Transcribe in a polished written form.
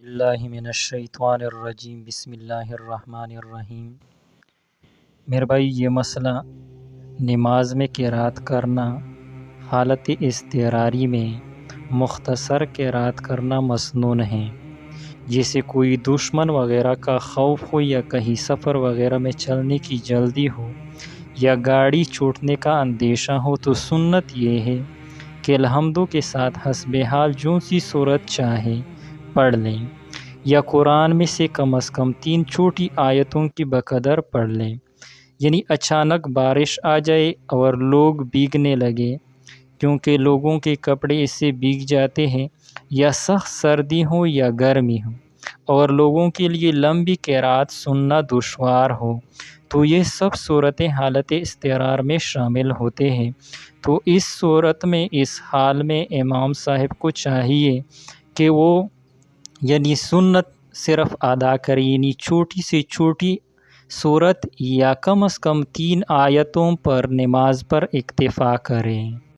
اللہ من الشیطان الرجیم بسم اللہ الرحمن الرحیم۔ میرے بھائی، یہ مسئلہ نماز میں قرات کرنا، حالت اضطراری میں مختصر قرات کرنا مسنون ہے۔ جیسے کوئی دشمن وغیرہ کا خوف ہو یا کہیں سفر وغیرہ میں چلنے کی جلدی ہو یا گاڑی چھوٹنے کا اندیشہ ہو تو سنت یہ ہے کہ الحمدو کے ساتھ حسب حال جو سی صورت چاہے پڑھ لیں، یا قرآن میں سے کم از کم 3 چھوٹی آیتوں کی بقدر پڑھ لیں۔ یعنی اچانک بارش آ جائے اور لوگ بھیگنے لگے، کیونکہ لوگوں کے کپڑے اس سے بھیگ جاتے ہیں، یا سخت سردی ہو یا گرمی ہو اور لوگوں کے لیے لمبی قرات سننا دشوار ہو، تو یہ سب صورتیں حالت اضطرار میں شامل ہوتے ہیں۔ تو اس صورت میں، اس حال میں امام صاحب کو چاہیے کہ وہ یعنی سنت صرف ادا کریں، یعنی چھوٹی سے چھوٹی صورت یا کم از کم 3 آیتوں پر نماز پر اکتفا کریں۔